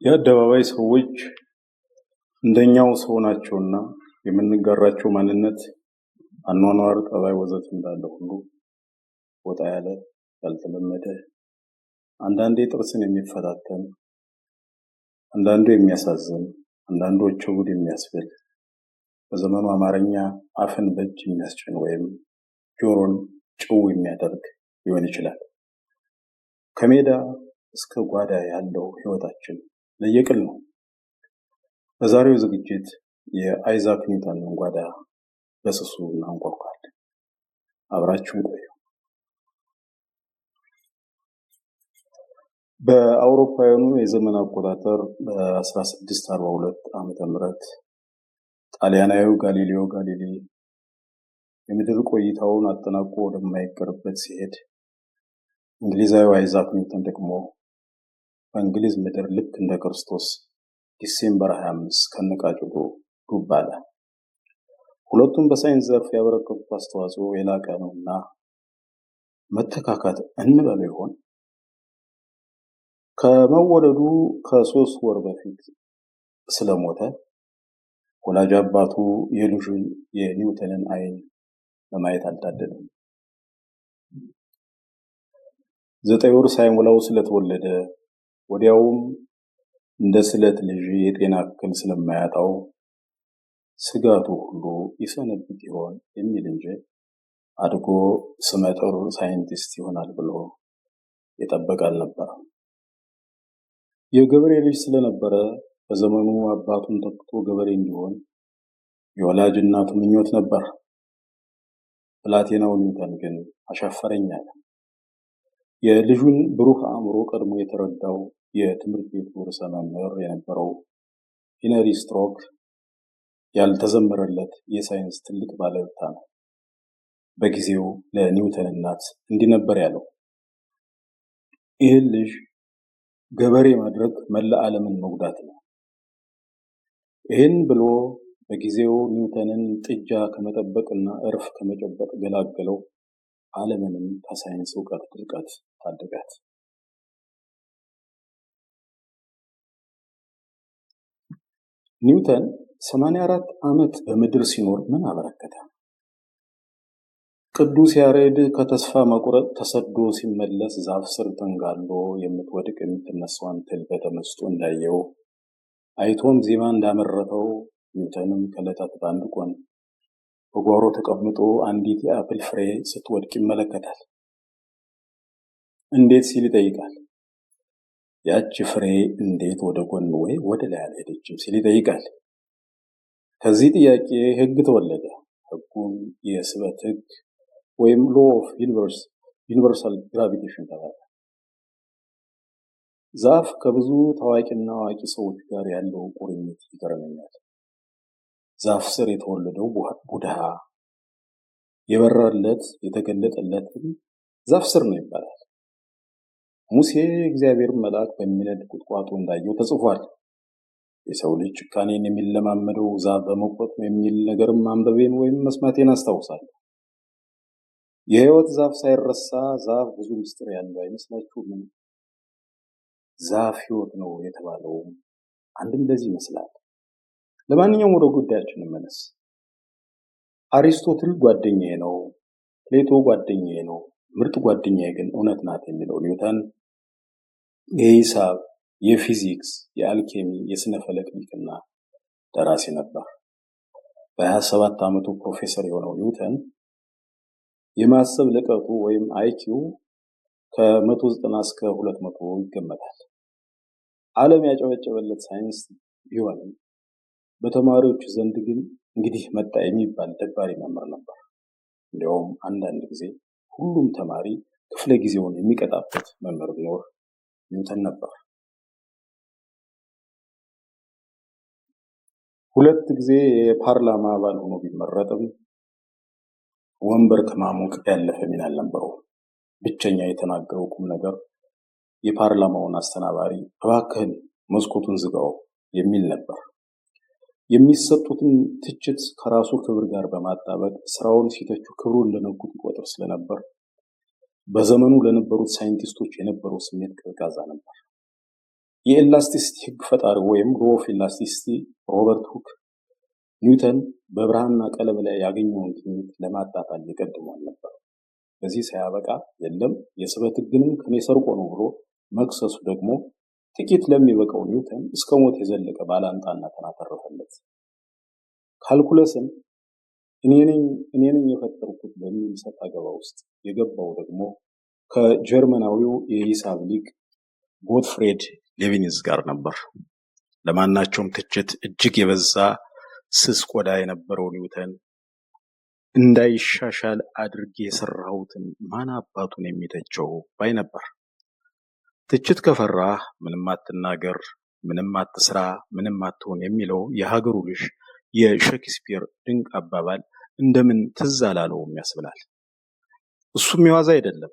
የአደባባይ ሰዎች እንደኛው ሰው ናቸውና የምንጋራቸው ማንነት፣ አኗኗር፣ ጠባይ ወዘተ እንዳለ ሁሉ ወጣ ያለ ያልተለመደ አንዳንዴ ጥርስን የሚፈታተን አንዳንዱ የሚያሳዝን አንዳንዶቹ ጉድ የሚያስብል በዘመኑ አማርኛ አፍን በእጅ የሚያስጭን ወይም ጆሮን ጭው የሚያደርግ ሊሆን ይችላል። ከሜዳ እስከ ጓዳ ያለው ህይወታችን ለየቅል ነው። በዛሬው ዝግጅት የአይዛክ ኒውተንን ጓዳ በስሱ እናንኳኳለን። አብራችሁን ቆዩ። በአውሮፓውያኑ የዘመን አቆጣጠር በ1642 ዓመተ ምህረት ጣሊያናዊው ጋሊሊዮ ጋሊሌ የምድር ቆይታውን አጠናቆ ወደማይቀርበት ሲሄድ፣ እንግሊዛዊው አይዛክ ኒውተን ደግሞ በእንግሊዝ ምድር ልክ እንደ ክርስቶስ ዲሴምበር 25 ከነቃጭሉ ዱብ አለ። ሁለቱም በሳይንስ ዘርፍ ያበረከቱት አስተዋጽኦ የላቀ ነውና መተካካት እንበለው ይሆን? ከመወለዱ ከ3 ወር በፊት ስለሞተ ወላጅ አባቱ የልጁን የኒውተንን አይን ለማየት አልታደለም። 9 ወር ሳይሞላው ስለተወለደ ወዲያውም እንደ ስለት ልጅ የጤና እክል ስለማያጣው ስጋቱ ሁሉ ይሰነብት ይሆን የሚል እንጂ አድጎ ስመጥር ሳይንቲስት ይሆናል ብሎ የጠበቀ አልነበረም። የገበሬ ልጅ ስለነበረ በዘመኑ አባቱን ተክቶ ገበሬ እንዲሆን የወላጅ እናቱ ምኞት ነበር። ብላቴናው ኒውተን ግን አሻፈረኝ አለ። የልጁን ብሩህ አእምሮ ቀድሞ የተረዳው የትምህርት ቤቱ ርዕሰ መምህር የነበረው ሄነሪ ስትሮክ ያልተዘመረለት የሳይንስ ትልቅ ባለውለታ ነው። በጊዜው ለኒውተን እናት እንዲህ ነበር ያለው: ይህን ልጅ ገበሬ ማድረግ መላ ዓለምን መጉዳት ነው። ይህን ብሎ በጊዜው ኒውተንን ጥጃ ከመጠበቅና እርፍ ከመጨበጥ ገላገለው። ዓለምንም ከሳይንስ ዕውቀት ድርቀት ታደጋት። ኒውተን 84 ዓመት በምድር ሲኖር ምን አበረከተ? ቅዱስ ያሬድ ከተስፋ መቁረጥ ተሰዶ ሲመለስ ዛፍ ስር ተንጋሎ የምትወድቅ የምትነሳውን ትል በተመስጦ እንዳየው አይቶም ዜማ እንዳመረተው ኒውተንም ከዕለታት በአንድ ቀን በጓሮ ተቀምጦ አንዲት የአፕል ፍሬ ስትወድቅ ይመለከታል። እንዴት ሲል ይጠይቃል። ያቺ ፍሬ እንዴት ወደ ጎን ወይ ወደ ላይ አልሄደችም ሲል ይጠይቃል። ከዚህ ጥያቄ ህግ ተወለደ። ህጉም የስበት ህግ ወይም ሎ ኦፍ ዩኒቨርሳል ግራቪቴሽን ተባለ። ዛፍ ከብዙ ታዋቂና አዋቂ ሰዎች ጋር ያለው ቁርኝት ይገርመኛል። ዛፍ ስር የተወለደው ቡድሃ የበራለት የተገለጠለት ዛፍ ስር ነው ይባላል። ሙሴ እግዚአብሔር መልአክ በሚነድ ቁጥቋጦ እንዳየው ተጽፏል። የሰው ልጅ ጭካኔን የሚለማመደው ዛፍ በመቁረጥ ነው የሚል ነገርም ማንበቤን ወይም መስማቴን አስታውሳለሁ። የህይወት ዛፍ ሳይረሳ ዛፍ ብዙ ምስጢር ያለው አይመስላችሁም? ዛፍ ህይወት ነው የተባለው አንድም እንደዚህ ይመስላል። ለማንኛውም ወደ ጉዳያችን እንመለስ። አሪስቶትል ጓደኛዬ ነው፣ ፕሌቶ ጓደኛዬ ነው፣ ምርጥ ጓደኛዬ ግን እውነት ናት የሚለው ኒውተን የሂሳብ፣ የፊዚክስ፣ የአልኬሚ፣ የስነ ፈለክ ሊቅና ደራሲ ነበር። በ27 ዓመቱ ፕሮፌሰር የሆነው ኒውተን የማሰብ ልቀቱ ወይም አይኪው ከ190 እስከ 200 ይገመታል። ዓለም ያጨበጨበለት ሳይንስ ቢሆንም በተማሪዎች ዘንድ ግን እንግዲህ መጣ የሚባል ደባሪ መምህር ነበር። እንዲያውም አንዳንድ ጊዜ ሁሉም ተማሪ ክፍለ ጊዜውን የሚቀጣበት መምህር ቢኖር ኒውተን ነበር። 2 ጊዜ የፓርላማ አባል ሆኖ ቢመረጥም ወንበር ከማሞቅ ያለፈ ሚና አልነበረው። ብቸኛ የተናገረው ቁም ነገር የፓርላማውን አስተናባሪ እባክህን መስኮቱን ዝጋው የሚል ነበር። የሚሰጡትን ትችት ከራሱ ክብር ጋር በማጣበቅ ስራውን ሲተቹ ክብሩን እንደነኩት ይቆጥር ስለነበር በዘመኑ ለነበሩት ሳይንቲስቶች የነበረው ስሜት ቀዝቃዛ ነበር። የኤላስቲሲቲ ህግ ፈጣሪ ወይም ሎ ኦፍ ኤላስቲሲቲ ሮበርት ሁክ ኒውተን በብርሃንና ቀለም ላይ ያገኘውን ግኝት ለማጣጣል የቀድሞ አልነበር። በዚህ ሳያበቃ የለም የስበት ህግንም ከኔ ሰርቆ ነው ብሎ መክሰሱ ደግሞ ጥቂት ለሚበቃው ኒውተን እስከ ሞት የዘለቀ ባላንጣነትን አተረፈለት። ካልኩለስን እኔ ነኝ የፈጠርኩት በሚል ሰጥ አገባ ውስጥ የገባው ደግሞ ከጀርመናዊው የሂሳብ ሊቅ ጎትፍሬድ ሌብኒዝ ጋር ነበር። ለማናቸውም ትችት እጅግ የበዛ ስስ ቆዳ የነበረው ኒውተን እንዳይሻሻል አድርጌ የሰራሁትን ማን አባቱን የሚተቸው ባይ ነበር። ትችት ከፈራህ ምንም አትናገር፣ ምንም አትስራ፣ ምንም አትሆን የሚለው የሀገሩ ልጅ የሼክስፒር ድንቅ አባባል እንደምን ትዝ አላለውም ያስብላል። እሱም የዋዛ አይደለም።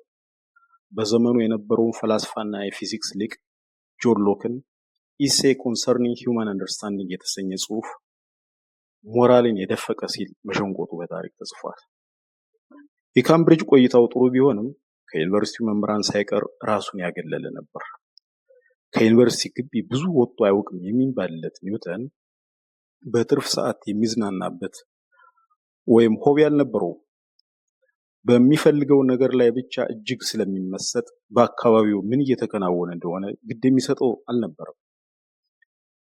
በዘመኑ የነበረውን ፈላስፋና የፊዚክስ ሊቅ ጆን ሎክን ኢሴ ኮንሰርኒንግ ሂውማን አንደርስታንዲንግ የተሰኘ ጽሑፍ ሞራልን የደፈቀ ሲል መሸንቆጡ በታሪክ ተጽፏል። የካምብሪጅ ቆይታው ጥሩ ቢሆንም ከዩኒቨርሲቲው መምህራን ሳይቀር ራሱን ያገለለ ነበር። ከዩኒቨርሲቲ ግቢ ብዙ ወጥቶ አያውቅም የሚባልለት ኒውተን በትርፍ ሰዓት የሚዝናናበት ወይም ሆቢ አልነበረውም። በሚፈልገው ነገር ላይ ብቻ እጅግ ስለሚመሰጥ በአካባቢው ምን እየተከናወነ እንደሆነ ግድ የሚሰጠው አልነበረም።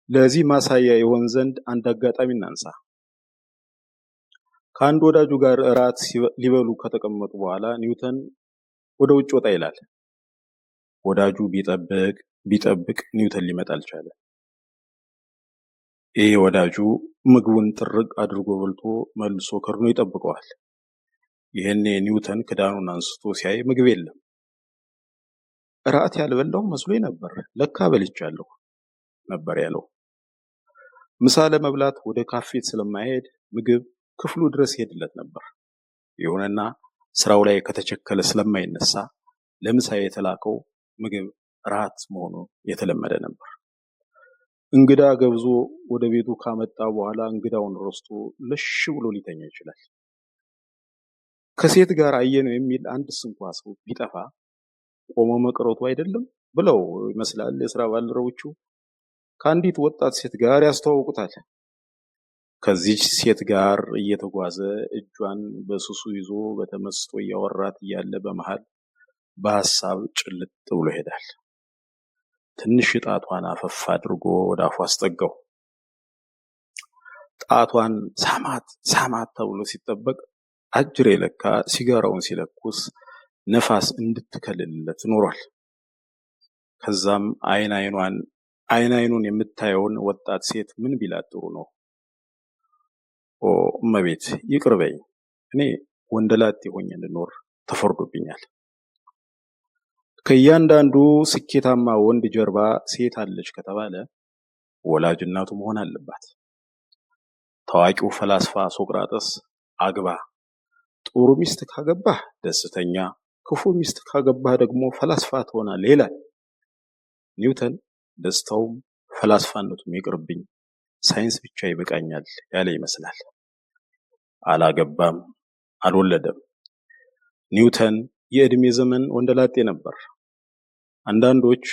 ለዚህ ማሳያ የሆን ዘንድ አንድ አጋጣሚ እናንሳ። ከአንድ ወዳጁ ጋር እራት ሊበሉ ከተቀመጡ በኋላ ኒውተን ወደ ውጭ ወጣ ይላል። ወዳጁ ቢጠብቅ ኒውተን ሊመጣ አልቻለም። ይህ ወዳጁ ምግቡን ጥርቅ አድርጎ በልቶ መልሶ ከርኖ ይጠብቀዋል። ይህኔ ኒውተን ክዳኑን አንስቶ ሲያይ ምግብ የለም። እራት ያልበላው መስሎኝ ነበር፣ ለካ በልቻለሁ ነበር ያለው። ምሳ ለመብላት ወደ ካፌት ስለማይሄድ ምግብ ክፍሉ ድረስ ይሄድለት ነበር። ይሁንና ስራው ላይ ከተቸከለ ስለማይነሳ ለምሳ የተላከው ምግብ ራት መሆኑ የተለመደ ነበር። እንግዳ ገብዞ ወደ ቤቱ ካመጣ በኋላ እንግዳውን ረስቶ ለሽ ብሎ ሊተኛ ይችላል። ከሴት ጋር አየነው የሚል አንድስ እንኳ ሰው ቢጠፋ ቆሞ መቅረቱ አይደለም ብለው ይመስላል የሥራ ባልደረቦቹ ከአንዲት ወጣት ሴት ጋር ያስተዋውቁታል። ከዚች ሴት ጋር እየተጓዘ እጇን በስሱ ይዞ በተመስጦ እያወራት እያለ በመሃል በሐሳብ ጭልጥ ብሎ ይሄዳል። ትንሽ ጣቷን አፈፍ አድርጎ ወደ አፉ አስጠጋው። ጣቷን ሳማት ተብሎ ሲጠበቅ አጅሬ ለካ ሲጋራውን ሲለኩስ ነፋስ እንድትከልልለት ኖሯል። ከዛም አይን አይኑን የምታየውን ወጣት ሴት ምን ቢላት ጥሩ ነው? ኦ እመቤት ይቅርበኝ፣ እኔ ወንደላጤ ሆኜ እንድኖር ተፈርዶብኛል። ከእያንዳንዱ ስኬታማ ወንድ ጀርባ ሴት አለች ከተባለ ወላጅ እናቱ መሆን አለባት። ታዋቂው ፈላስፋ ሶቅራጠስ አግባ፣ ጥሩ ሚስት ካገባህ ደስተኛ፣ ክፉ ሚስት ካገባህ ደግሞ ፈላስፋ ትሆናለህ ይላል። ኒውተን ደስታውም ፈላስፋነቱም ይቅርብኝ፣ ሳይንስ ብቻ ይበቃኛል ያለ ይመስላል። አላገባም፣ አልወለደም። ኒውተን የዕድሜ ዘመን ወንደላጤ ነበር። አንዳንዶች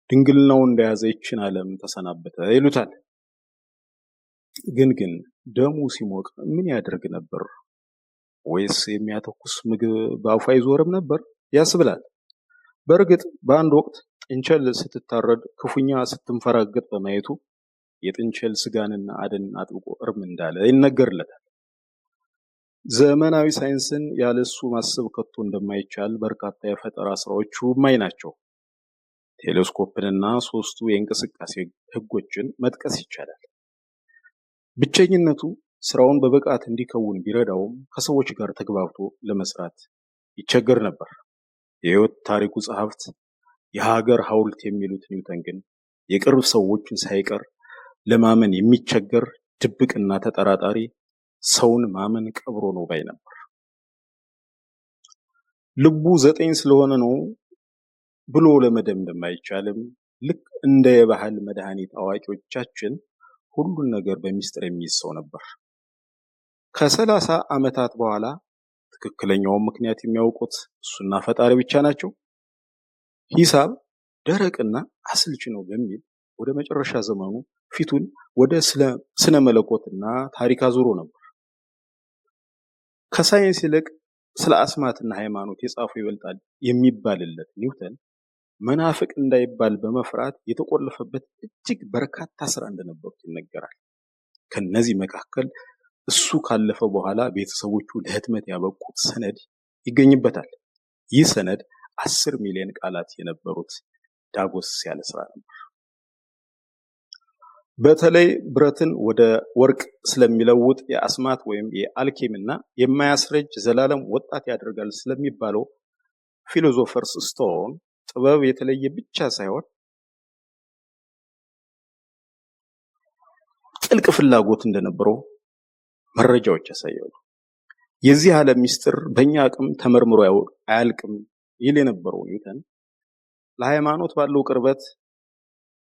ድንግልናው እንደያዘ ይችን ዓለም ተሰናበተ ይሉታል። ግን ደሙ ሲሞቅ ምን ያደርግ ነበር? ወይስ የሚያተኩስ ምግብ በአፉ አይዞርም ነበር ያስብላል። በእርግጥ በአንድ ወቅት ጥንቸል ስትታረድ ክፉኛ ስትንፈራገጥ በማየቱ የጥንቸል ስጋንና አደንን አጥብቆ እርም እንዳለ ይነገርለታል። ዘመናዊ ሳይንስን ያለሱ ማሰብ ከቶ እንደማይቻል በርካታ የፈጠራ ስራዎቹ ማይ ናቸው። ቴሌስኮፕንና 3ቱ የእንቅስቃሴ ህጎችን መጥቀስ ይቻላል። ብቸኝነቱ ስራውን በብቃት እንዲከውን ቢረዳውም ከሰዎች ጋር ተግባብቶ ለመስራት ይቸገር ነበር። የህይወት ታሪኩ ጸሐፍት የሀገር ሐውልት የሚሉት ኒውተን ግን የቅርብ ሰዎችን ሳይቀር ለማመን የሚቸገር ድብቅና ተጠራጣሪ፣ ሰውን ማመን ቀብሮ ነው ባይ ነበር። ልቡ 9 ስለሆነ ነው ብሎ ለመደምደም አይቻልም። ልክ እንደ የባህል መድኃኒት አዋቂዎቻችን ሁሉን ነገር በሚስጥር የሚይዝ ሰው ነበር። ከ30 ዓመታት በኋላ ትክክለኛውን ምክንያት የሚያውቁት እሱና ፈጣሪ ብቻ ናቸው። ሂሳብ ደረቅና አስልቺ ነው በሚል ወደ መጨረሻ ዘመኑ ፊቱን ወደ ስነ መለኮትና ታሪክ አዙሮ ነበር። ከሳይንስ ይልቅ ስለ አስማትና ሃይማኖት የጻፉ ይበልጣል የሚባልለት ኒውተን መናፍቅ እንዳይባል በመፍራት የተቆለፈበት እጅግ በርካታ ስራ እንደነበሩት ይነገራል። ከነዚህ መካከል እሱ ካለፈ በኋላ ቤተሰቦቹ ለህትመት ያበቁት ሰነድ ይገኝበታል። ይህ ሰነድ 10 ሚሊዮን ቃላት የነበሩት ዳጎስ ያለ ስራ ነበር። በተለይ ብረትን ወደ ወርቅ ስለሚለውጥ የአስማት ወይም የአልኬሚና የማያስረጅ ዘላለም ወጣት ያደርጋል ስለሚባለው ፊሎዞፈርስ ስቶን ጥበብ የተለየ ብቻ ሳይሆን ጥልቅ ፍላጎት እንደነበረው መረጃዎች ያሳያሉ። የዚህ ዓለም ሚስጥር በእኛ አቅም ተመርምሮ አያልቅም ይል የነበረው ኒውተን ለሃይማኖት ባለው ቅርበት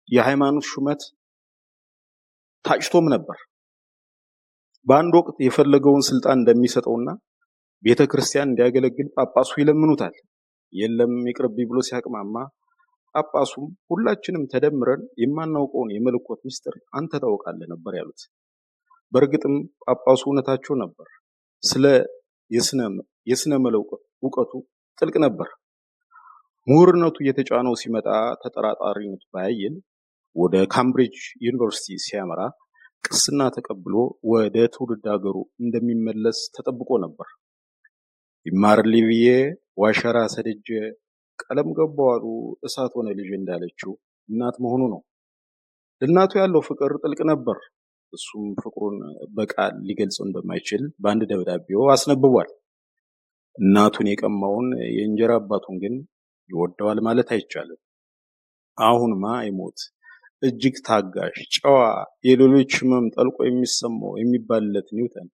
የሃይማኖት ሹመት ታጭቶም ነበር። በአንድ ወቅት የፈለገውን ስልጣን እንደሚሰጠውና ቤተክርስቲያን እንዲያገለግል ጳጳሱ ይለምኑታል። የለም ይቅርብ ብሎ ሲያቅማማ ጳጳሱም ሁላችንም ተደምረን የማናውቀውን የመለኮት ሚስጥር አንተ ታውቃለህ ነበር ያሉት። በእርግጥም ጳጳሱ እውነታቸው ነበር። ስለ የስነ መለኮት እውቀቱ ጥልቅ ነበር። ምሁርነቱ እየተጫነው ሲመጣ ተጠራጣሪነቱ ባያይል ወደ ካምብሪጅ ዩኒቨርሲቲ ሲያመራ ቅስና ተቀብሎ ወደ ትውልድ ሀገሩ እንደሚመለስ ተጠብቆ ነበር። ይማርልኝ ብዬ ዋሸራ ሰድጄ ቀለም ገባዋሉ እሳት ሆነ ልጅ እንዳለችው እናት መሆኑ ነው። ለእናቱ ያለው ፍቅር ጥልቅ ነበር። እሱም ፍቅሩን በቃል ሊገልጸው እንደማይችል በአንድ ደብዳቤው አስነብቧል። እናቱን የቀማውን የእንጀራ አባቱን ግን ይወደዋል ማለት አይቻልም። አሁንማ አይሞት እጅግ ታጋሽ፣ ጨዋ፣ የሌሎች ህመም ጠልቆ የሚሰማው የሚባልለት ኒውተን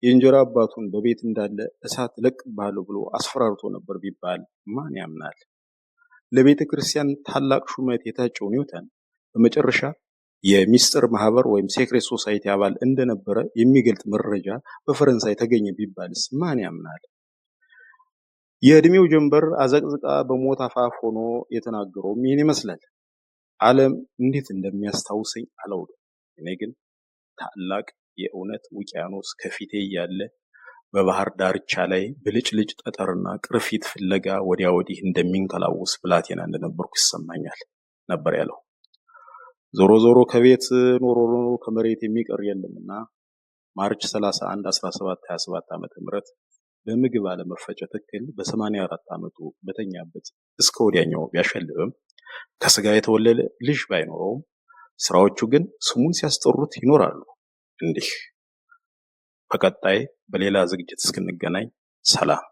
የእንጀራ አባቱን በቤት እንዳለ እሳት ለቅብሃለሁ ብሎ አስፈራርቶ ነበር ቢባል ማን ያምናል? ለቤተ ክርስቲያን ታላቅ ሹመት የታጨው ኒውተን በመጨረሻ የሚስጥር ማህበር ወይም ሴክሬት ሶሳይቲ አባል እንደነበረ የሚገልጥ መረጃ በፈረንሳይ ተገኘ ቢባልስ ማን ያምናል? የእድሜው ጀንበር አዘቅዝቃ በሞት አፋፍ ሆኖ የተናገረውም ይህን ይመስላል። ዓለም እንዴት እንደሚያስታውሰኝ አላውቅም። እኔ ግን ታላቅ የእውነት ውቅያኖስ ከፊቴ እያለ በባህር ዳርቻ ላይ ብልጭልጭ ጠጠርና ቅርፊት ፍለጋ ወዲያ ወዲህ እንደሚንከላወስ ብላቴና እንደነበርኩ ይሰማኛል ነበር ያለው። ዞሮ ዞሮ ከቤት ኖሮ ከመሬት የሚቀር የለምና ማርች 31 1727 ዓመተ ምህረት በምግብ አለመፈጨት እክል በ84 ዓመቱ በተኛበት እስከ ወዲያኛው ቢያሸልብም ከስጋ የተወለደ ልጅ ባይኖረውም ስራዎቹ ግን ስሙን ሲያስጠሩት ይኖራሉ። እንዲህ በቀጣይ በሌላ ዝግጅት እስክንገናኝ ሰላም።